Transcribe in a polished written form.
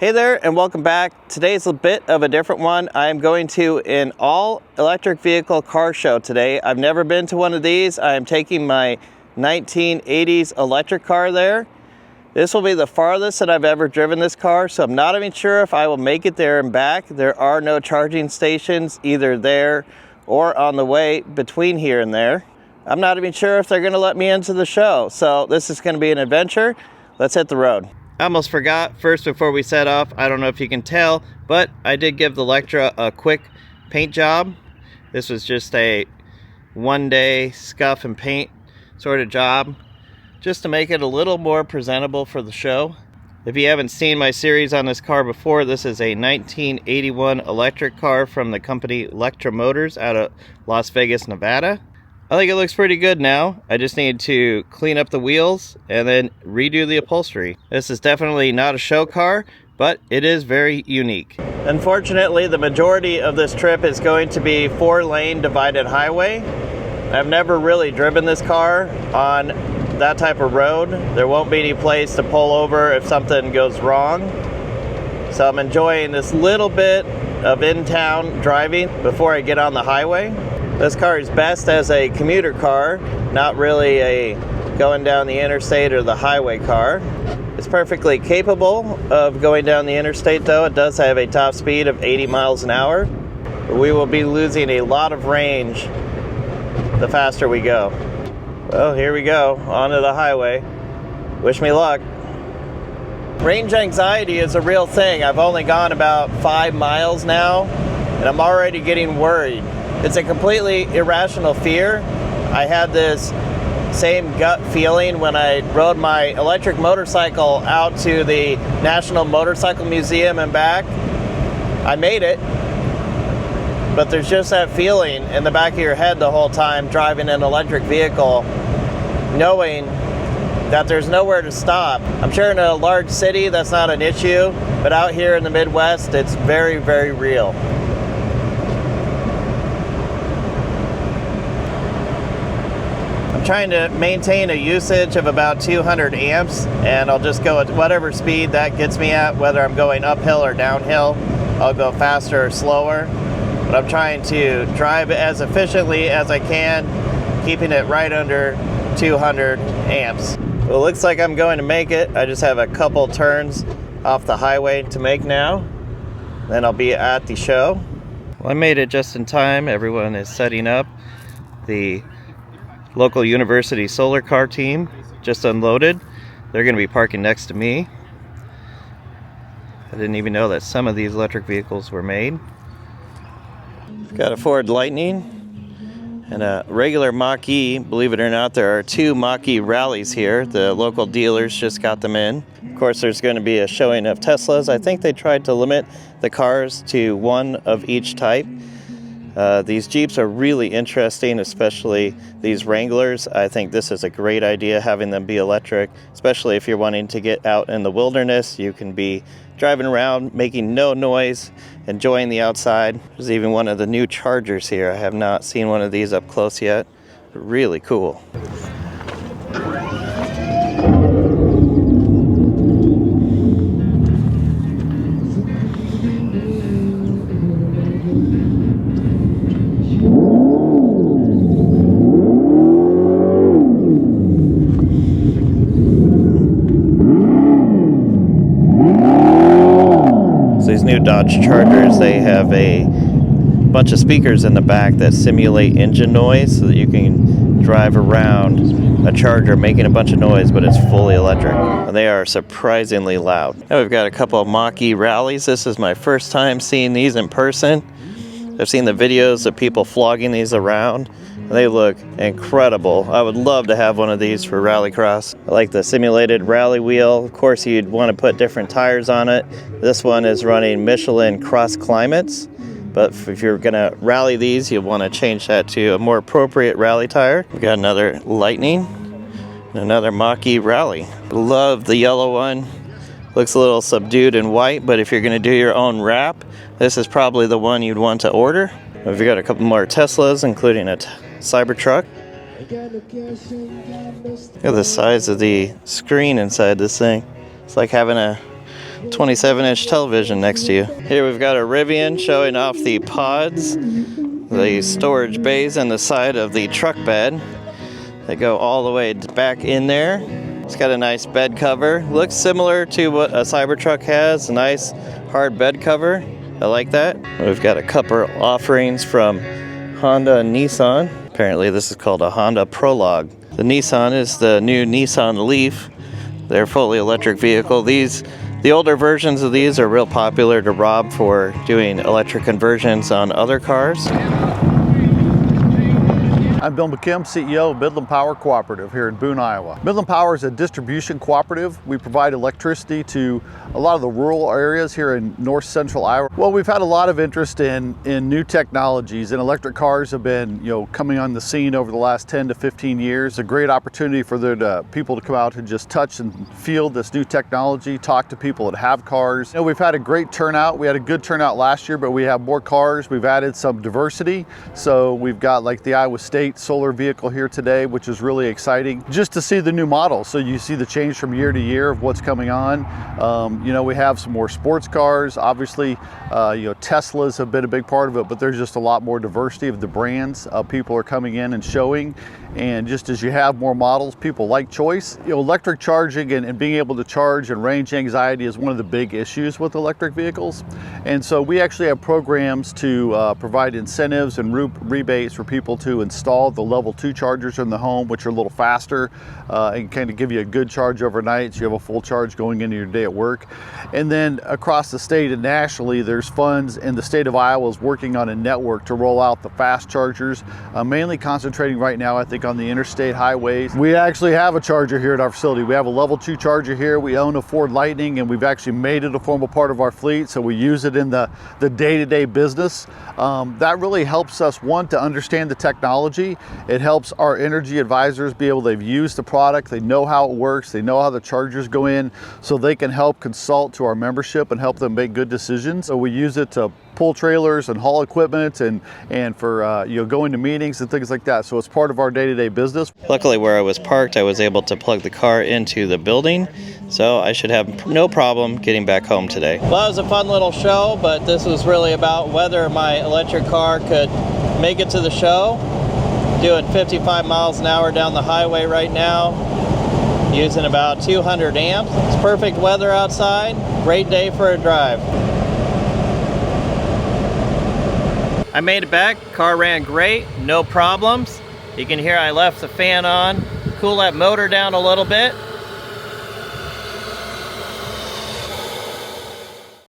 Hey there and welcome back. Today's a bit of a different one. I'm going to an all electric vehicle car show today. I've never been to one of these. I am taking my 1980s electric car there. This will be the farthest that I've ever driven this car, so I'm not even sure if I will make it there and back. There are no charging stations either there or on the way between here and there. I'm not even sure if they're going to let me into the show, so this is going to be an adventure. Let's hit the road. I almost forgot, first before we set off, I don't know if you can tell, but I did give the Lectra a quick paint job. This was just a one-day scuff and paint sort of job, just to make it a little more presentable for the show. If you haven't seen my series on this car before, this is a 1981 electric car from the company Lectra Motors out of Las Vegas, Nevada. I think it looks pretty good now. I just need to clean up the wheels and then redo the upholstery. This is definitely not a show car, but it is very unique. Unfortunately, the majority of this trip is going to be 4-lane divided highway. I've never really driven this car on that type of road. There won't be any place to pull over if something goes wrong. So I'm enjoying this little bit of in-town driving before I get on the highway. This car is best as a commuter car, not really a going down the interstate or the highway car. It's perfectly capable of going down the interstate though. It does have a top speed of 80 miles an hour. We will be losing a lot of range the faster we go. Well, here we go, onto the highway. Wish me luck. Range anxiety is a real thing. I've only gone about 5 miles now, and I'm already getting worried. It's a completely irrational fear. I had this same gut feeling when I rode my electric motorcycle out to the National Motorcycle Museum and back. I made it, but there's just that feeling in the back of your head the whole time driving an electric vehicle, knowing that there's nowhere to stop. I'm sure in a large city that's not an issue, but out here in the Midwest, it's very, very real. I'm trying to maintain a usage of about 200 amps, and I'll just go at whatever speed that gets me at, whether I'm going uphill or downhill. I'll go faster or slower, but I'm trying to drive as efficiently as I can, keeping it right under 200 amps. Well, it looks like I'm going to make it. I just have a couple turns off the highway to make now. Then I'll be at the show. Well, I made it just in time. Everyone is setting up. The local university solar car team just unloaded. They're going to be parking next to me. I didn't even know that some of these electric vehicles were made. Got a Ford Lightning and a regular Mach-E. Believe it or not, there are 2 Mach-E rallies here. The local dealers just got them in. Of course, there's going to be a showing of Teslas. I think they tried to limit the cars to 1 of each type. These Jeeps are really interesting, especially these Wranglers. I think this is a great idea, having them be electric, especially if you're wanting to get out in the wilderness. You can be driving around, making no noise, enjoying the outside. There's even one of the new Chargers here. I have not seen one of these up close yet. Really cool. These new Dodge Chargers, they have a bunch of speakers in the back that simulate engine noise so that you can drive around a Charger making a bunch of noise, but it's fully electric. And they are surprisingly loud. Now we've got a couple of Mach-E rallies. This is my first time seeing these in person. I've seen the videos of people flogging these around. They look incredible. I would love to have one of these for rallycross. I like the simulated rally wheel. Of course, you'd want to put different tires on it. This one is running Michelin Cross Climates, but if you're going to rally these, you'll want to change that to a more appropriate rally tire. We've got another Lightning and another Mach-E rally. Love the yellow one. Looks a little subdued and white, but if you're going to do your own wrap, this is probably the one you'd want to order. We've got a couple more Teslas, including a Cybertruck. Look at the size of the screen inside this thing. It's like having a 27-inch television next to you. Here we've got a Rivian showing off the pods, the storage bays on the side of the truck bed. They go all the way back in there. It's got a nice bed cover. Looks similar to what a Cybertruck has, a nice hard bed cover. I like that. We've got a couple offerings from Honda and Nissan. Apparently this is called a Honda Prologue. The Nissan is the new Nissan Leaf. They're fully electric vehicle. The older versions of these are real popular to rob for doing electric conversions on other cars. I'm Bill McKim, CEO of Midland Power Cooperative here in Boone, Iowa. Midland Power is a distribution cooperative. We provide electricity to a lot of the rural areas here in north central Iowa. Well, we've had a lot of interest in new technologies, and electric cars have been coming on the scene over the last 10 to 15 years. A great opportunity for people to come out and just touch and feel this new technology, talk to people that have cars. We've had a great turnout. We had a good turnout last year, but we have more cars. We've added some diversity. So we've got like the Iowa State solar vehicle here today, which is really exciting just to see the new models. So you see the change from year to year of what's coming on. We have some more sports cars. Obviously, Teslas have been a big part of it, but there's just a lot more diversity of the brands. People are coming in and showing. And just as you have more models, people like choice. Electric charging and being able to charge and range anxiety is one of the big issues with electric vehicles. And so we actually have programs to provide incentives and rebates for people to install the level 2 chargers in the home, which are a little faster and kind of give you a good charge overnight, so you have a full charge going into your day at work. And then across the state and nationally, there's funds, and the state of Iowa is working on a network to roll out the fast chargers, mainly concentrating right now, I think, on the interstate highways. We actually have a charger here at our facility. We have a level 2 charger here. We own a Ford Lightning, and we've actually made it a formal part of our fleet, so we use it in the day-to-day business. That really helps us, one, to understand the technology. It helps our energy advisors be able, they've used the product, they know how it works, they know how the chargers go in, so they can help consult to our membership and help them make good decisions. So we use it to pull trailers and haul equipment and for going to meetings and things like that. So it's part of our day-to-day business. Luckily, where I was parked, I was able to plug the car into the building, so I should have no problem getting back home today. Well, that was a fun little show, but this was really about whether my electric car could make it to the show. Doing 55 miles an hour down the highway right now, using about 200 amps. It's perfect weather outside, great day for a drive. I made it back, car ran great, no problems. You can hear I left the fan on, cool that motor down a little bit.